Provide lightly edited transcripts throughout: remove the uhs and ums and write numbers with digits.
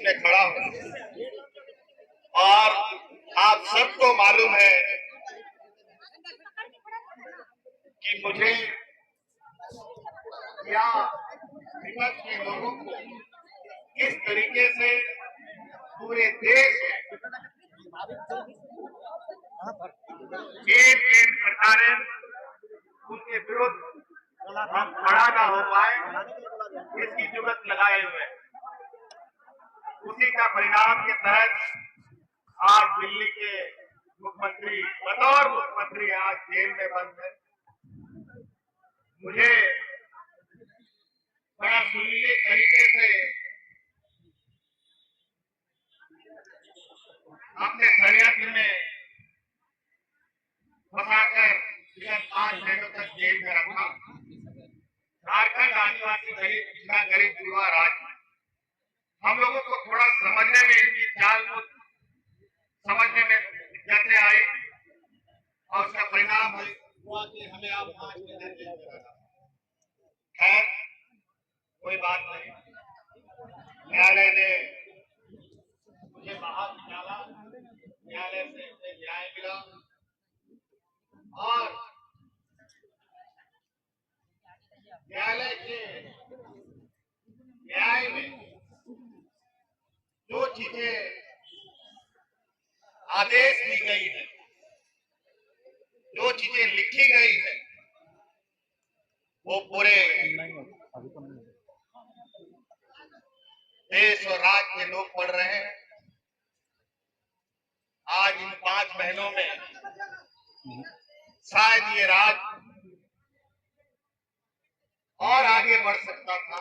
में खड़ा हूं और आप सबको मालूम है कि मुझे या विपक्ष के लोगों को किस तरीके से पूरे देश में केंद्र सरकारें उनके विरुद्ध हम खड़ा ना हो पाए इसकी जुगत लगाए हुए, उसी का परिणाम के तहत आज दिल्ली के मुख्यमंत्री बतौर मुख्यमंत्री आज जेल में बंद है। मुझे बड़ा सुरीले तरीके से अपने षड्यंत्र में फंसाकर 5 महीनों तक जेल में रखा। झारखंड आदिवासी दलित पिछड़ा गरीब युवा राज्य, हम लोगों को थोड़ा समझने में इनकी चाल को समझने में दिक्कतें आई और उसका परिणाम हुआ कि हमें अब 5 महीने जेल में रखा। खैर कोई बात नहीं, न्यायालय ने मुझे बाहर निकाला, न्यायालय से मुझे न्याय मिला और न्यायालय के न्याय में जो चीजें आदेश दी गई है, जो चीजें लिखी गई है, वो पूरे देश और राज्य के लोग पढ़ रहे हैं। आज इन 5 महीनों में शायद ये राज्य और आगे बढ़ सकता था,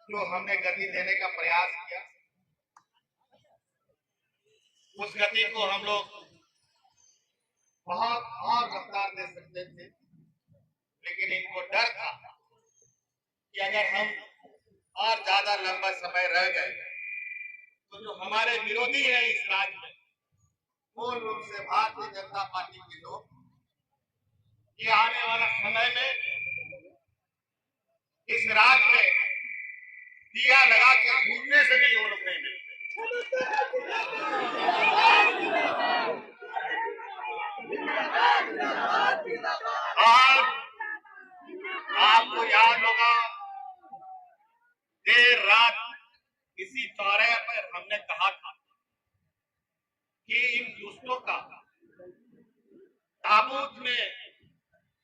जो हमने गति देने का प्रयास किया उस गति को हम लोग बहुत और रफ्तार दे सकते थे, लेकिन इनको डर था कि अगर हम और ज्यादा लंबा समय रह गए तो जो हमारे विरोधी है इस राज्य में, मूल रूप से भारतीय जनता पार्टी के लोग, ये आने वाला समय में इस राज्य में दिया लगा के घूमने से भी वो लोग नहीं मिलते। और आपको याद होगा देर रात इसी चौराहे पर हमने कहा था कि इन दुष्टों का ताबूत में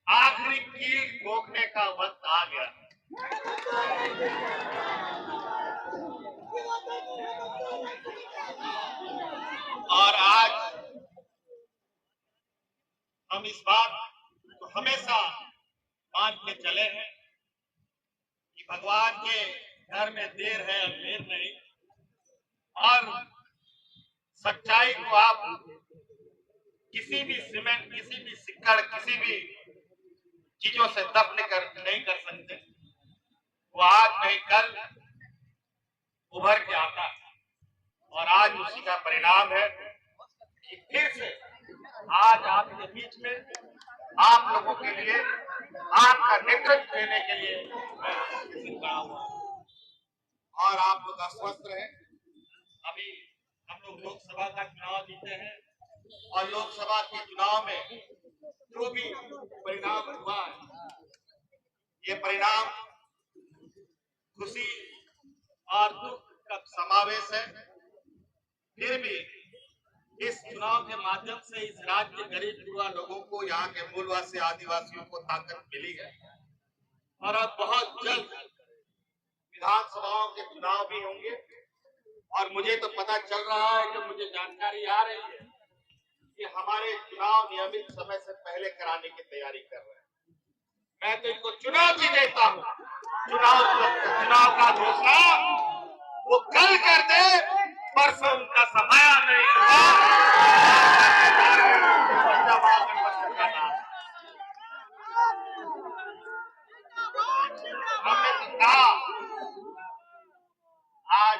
आखिरी कील ठोकने का वक्त आ गया। और आज हम इस बात को हमेशा मानते चले हैं कि भगवान के घर में देर है अंधेर नहीं, और सच्चाई को आप किसी भी सीमेंट, किसी भी सिक्कड़, किसी भी चीजों से दफन नहीं कर सकते। वो आज नहीं कल उभर के आता है और आज उसी का परिणाम है कि फिर से आज आपके बीच में आप लोगों के लिए, आपका नेतृत्व देने के लिए मैं खड़ा हुआ और आप लोग आश्वस्त रहे। अभी हम लोग लोकसभा का चुनाव जीते हैं और लोकसभा के चुनाव में जो भी परिणाम हुआ है, ये परिणाम खुशी और दुख का समावेश है। फिर भी इस चुनाव के माध्यम से इस राज्य के गरीब युवा लोगों को, यहाँ के मूलवासी आदिवासियों को ताकत मिली है और अब बहुत जल्द विधानसभाओं के चुनाव भी होंगे। और मुझे तो पता चल रहा है कि मुझे जानकारी आ रही है कि हमारे चुनाव नियमित समय से पहले कराने की तैयारी कर रहे हैं। मैं तो इनको चुनौती देता हूँ, चुनाव का घोषणा वो कल कर दे, परसों उनका समय नहीं हुआ। हमने तो कहा, आज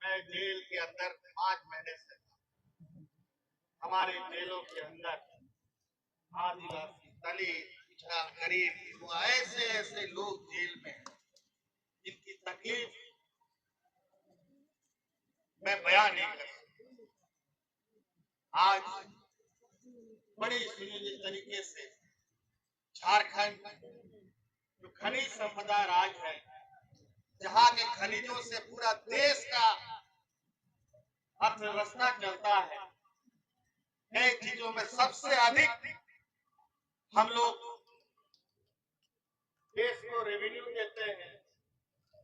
मैं जेल के अंदर 5 महीने से, हमारे जेलों के अंदर आदिवासी, दलित, पिछड़ा, गरीब, ऐसे ऐसे लोग जेल में हैं जिनकी तकलीफ मैं बयान नहीं कर सकता। आज बड़ी सुनियोजित तरीके से झारखंड जो खनिज संपदा राज्य है, जहाँ के खनिजों से पूरा देश का अर्थव्यवस्था चलता है, नई चीजों में सबसे अधिक हम लोग देश को रेवेन्यू देते हैं,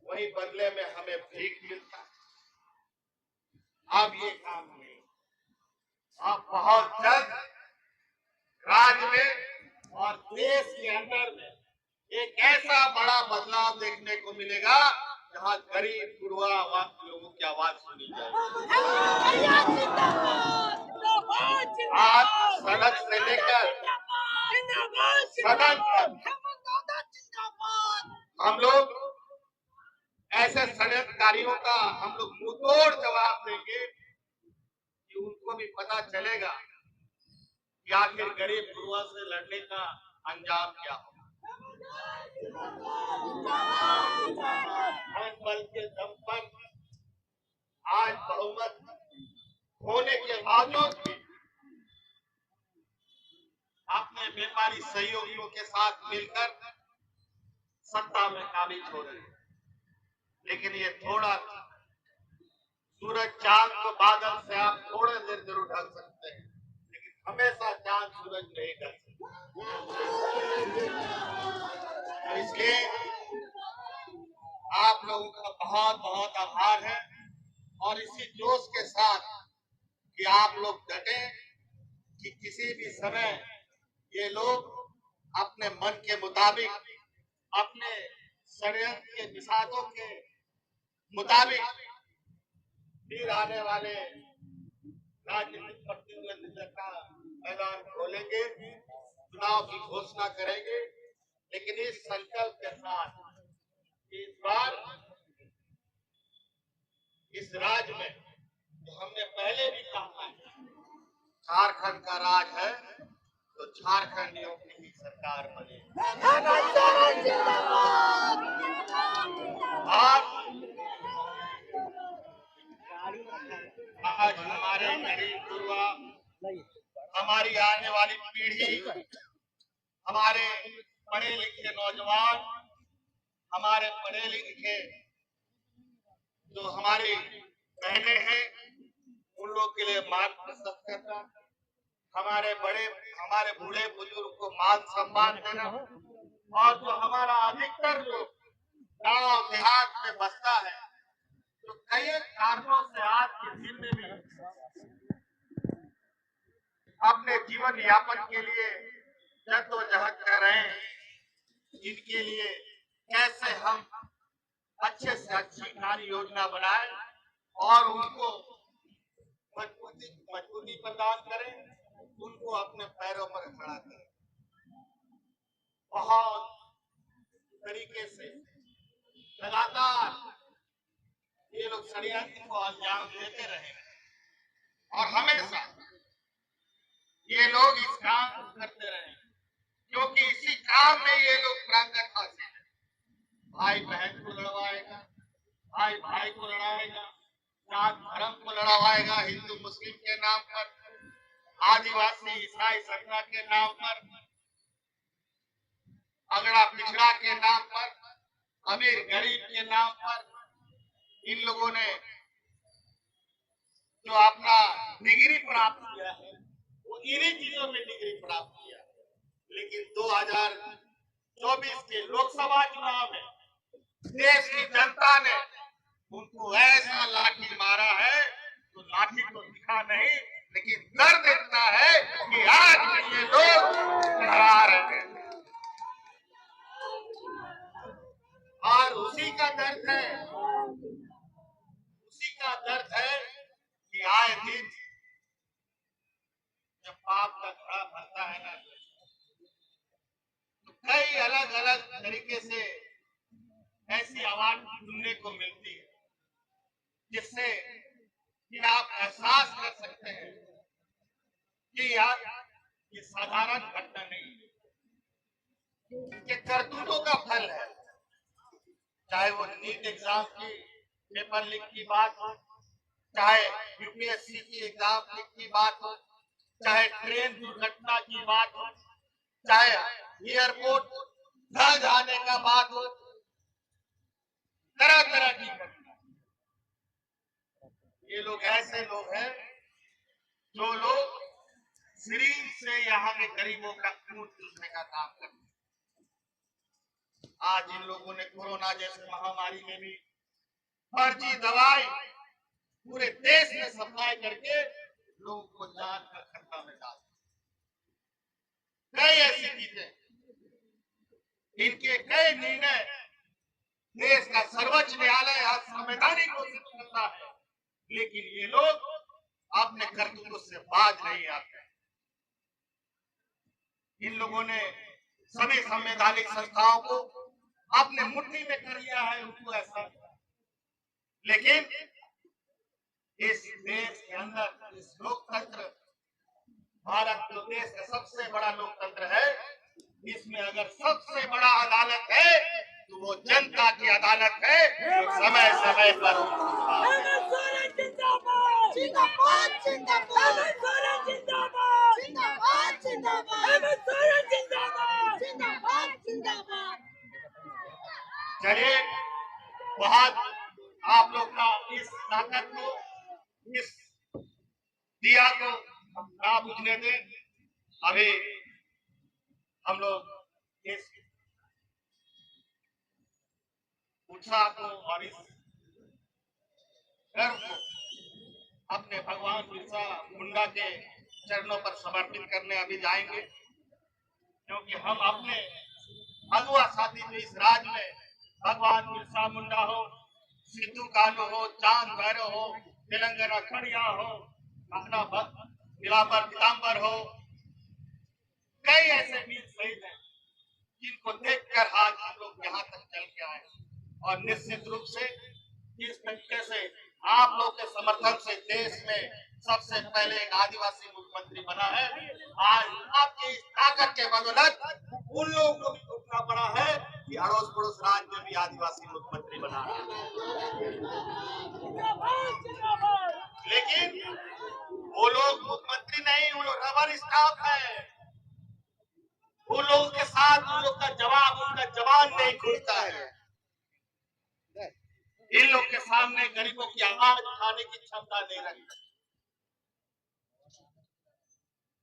वही बदले में हमें भीख मिलता है। अब ये काम नहीं, अब बहुत जल्द राज्य में और देश के अंदर में एक ऐसा बड़ा बदलाव देखने को मिलेगा जहां गरीब गुरुआ लोगों की आवाज सुनी जाएगी। आज सड़क से लेकर सदन तक हम लोग ऐसे षड्यंत्रकारियों का हम लोग मुंहतोड़ जवाब देंगे कि उनको भी पता चलेगा कि आखिर गरीब गुरुआ से लड़ने का अंजाम क्या हो। बल के दम पर आज बहुमत होने के बावजूद भी अपने व्यापारी सहयोगियों के साथ मिलकर सत्ता में काबिज हो रहे हैं। लेकिन ये थोड़ा सूरज चांद को बादल से आप थोड़े देर जरूर ढक सकते हैं, लेकिन हमेशा चांद सूरज नहीं ढक सकते। तो इसलिए आप लोगों का बहुत बहुत आभार है और इसी जोश के साथ कि आप लोग डटे कि किसी भी समय ये लोग अपने मन के मुताबिक, अपने षड्यंत्र के निषादों के मुताबिक फिर आने वाले राजनीतिक प्रतिद्वंदिता का मैदान खोलेंगे, चुनाव की घोषणा करेंगे। लेकिन इस संकल्प के साथ इस बार इस राज्य में जो हमने पहले भी कहा है, झारखंड का राज है तो झारखंडियों की ही सरकार बने। आज हमारे गरीब गुरुआ, हमारी आने वाली पीढ़ी, हमारे पढ़े लिखे नौजवान, हमारे पढ़े लिखे जो हमारी बहनें हैं, उन लोग के लिए मार्ग प्रशस्त करना, हमारे बूढ़े बुजुर्ग को मान सम्मान देना, और जो हमारा अधिकतर लोग गांव देहात में बसता है, तो कई कारणों से आज के दिन में भी अपने जीवन यापन के लिए जद्दोजहद कर रहे हैं। इनके लिए कैसे हम अच्छे से अच्छी कार्य योजना बनाएं और उनको मजबूती प्रदान करें, उनको अपने पैरों पर खड़ा करें। बहुत तरीके से लगातार ये लोग षड्यंत्र को अंजाम देते रहे और हमेशा ये लोग इस काम को करते रहे, क्योंकि इसी काम में ये लोग प्रांगण हासिल है। भाई बहन को लड़वाएगा, भाई भाई को लड़ाएगा, जात धर्म को लड़वाएगा, हिंदू मुस्लिम के नाम पर, आदिवासी ईसाई सत्ता के नाम पर, अगड़ा पिछड़ा के नाम पर, अमीर गरीब के नाम पर। इन लोगों ने जो अपना डिग्री प्राप्त किया है वो इन्हीं चीजों में डिग्री प्राप्त किया। लेकिन 2024 के लोकसभा चुनाव में देश की जनता ने उनको ऐसा लाठी मारा है, तो लाठी तो दिखा नहीं, लेकिन दर्द इतना है कि आज भी ये लोग लड़ा रहे हैं। और उसी का दर्द है कि आए दिन जब पाप का घड़ा भरता है ना, तो कई अलग अलग तरीके से ऐसी आवाज सुनने को मिलती है जिससे कि आप एहसास कर सकते हैं कि यार ये साधारण घटना नहीं है, ये करतूतों का फल है। चाहे वो नीट एग्जाम की पेपर लीक की बात हो, चाहे यूपीएससी की एग्जाम की बात हो, चाहे ट्रेन दुर्घटना की बात हो, चाहे एयरपोर्ट न जाने का बात हो, तरह तरह की घटना। ये लोग ऐसे लोग हैं जो लोग शरीर से यहाँ के गरीबों का खून चूसने का काम करते हैं। आज इन लोगों ने कोरोना जैसी महामारी में भी फर्जी दवाई पूरे देश में सप्लाई करके लोगों को जान का खतरा में डाल कई ऐसी चीजें, इनके कई निर्णय देश का सर्वोच्च न्यायालय आज संवैधानिक घोषित करता है, लेकिन ये लोग अपने कर्तव्यों से बाज नहीं आते। इन लोगों ने सभी संवैधानिक संस्थाओं को अपने मुट्ठी में कर लिया है, उनको ऐसा। लेकिन इस देश के अंदर इस लोकतंत्र, भारत जो देश का सबसे बड़ा लोकतंत्र है, इसमें अगर सबसे बड़ा अदालत है तो वो जनता की अदालत है, जो समय समय पर चलिए, बहुत आप लोग का इस ताकत को, इस दिया को ना बुझने दें। अभी हम लोग इस उत्साह को और इस गर्व को अपने भगवान बिरसा मुंडा के चरणों पर समर्पित करने अभी जाएंगे, क्योंकि हम अपने अगुआ साथी जो इस राज्य में भगवान बिरसा मुंडा हो, सिद्धू कानू हो, चांद भैरव हो, तेलंगाना खड़िया हो, अपना दिलावर पीताम्बर हो, कई ऐसे वीर शहीद हैं जिनको देखकर आज हम लोग यहाँ तक चल के आए। और निश्चित रूप से इस तरीके से आप लोग के समर्थन से देश में सबसे पहले एक आदिवासी मुख्यमंत्री बना है। आज आपकी इस ताकत के बदौलत उन लोगों को भी उठना पड़ा है कि अड़ोस पड़ोस राज्य में भी आदिवासी मुख्यमंत्री बना है। लेकिन वो लोग मुख्यमंत्री नहीं, वो लोग रबर स्टाफ है। वो लोगों के साथ उन लोग का जवाब, उनका जवान नहीं खुलता है। इन लोग के सामने गरीबों की आवाज उठाने की क्षमता नहीं रखती।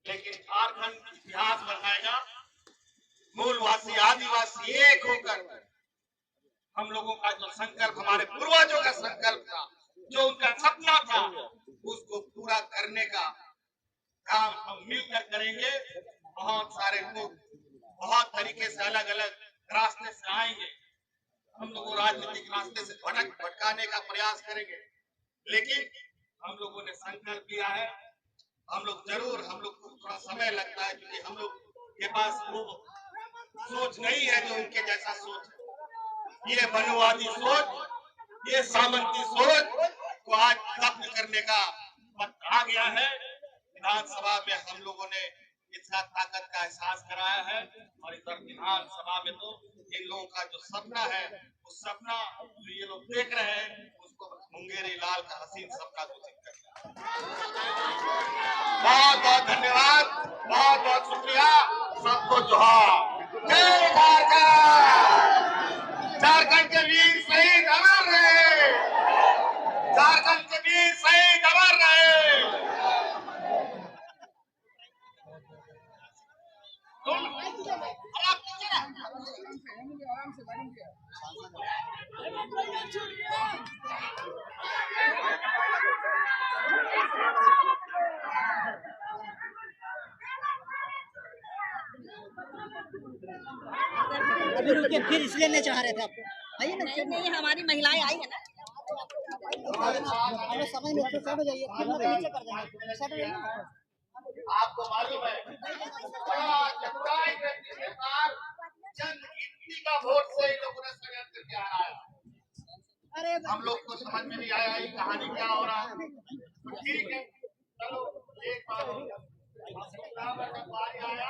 लेकिन झारखंड इतिहास बनाएगा, मूलवासी आदिवासी एक होकर हम लोगों का जो संकल्प, हमारे पूर्वजों का संकल्प था, जो उनका सपना था, उसको पूरा करने का काम हम मिलकर करेंगे। बहुत सारे लोग बहुत तरीके से अलग अलग रास्ते से आएंगे, हम लोग राजनीतिक रास्ते से भटकाने का प्रयास करेंगे, लेकिन हम लोगों ने संकल्प लिया है। हम लोग जरूर, हम लोग को थोड़ा समय लगता है क्योंकि हम लोग के पास वो सोच नहीं है जो उनके जैसा सोच है। ये मनुवादी सोच, ये सामंती सोच को आज खत्म करने का वक्त आ गया है। विधानसभा में हम लोगों ने इतना ताकत का एहसास कराया है, और इधर विधानसभा में तो इन लोगों का जो सपना है, उस सपना जो ये लोग देख रहे हैं, उसको मुंगेरी लाल का हसीन सपना घोषित करना। बहुत बहुत धन्यवाद, बहुत बहुत शुक्रिया, सबको जोहार। जय झारखंड। झारखंड के वीर शहीद अमर रहे, झारखंड के वीर शहीद अमर रहे। अभी रुके, फिर इसलिए नहीं चाह रहे थे आपको। आइए ना, नहीं हमारी महिलाएं आई है ना, हमें समझ में तो सब हो जाइए, फिर मैं पीछे कर देंगे, सब हो जाइए। आपको मालूम है जनगिनती का वोट से इन लोगों ने षड्यंत्र किया है। अरे हम लोग को समझ में नहीं आया ये कहानी क्या हो रहा है। तो ठीक है, चलो एक बार जब बारी आया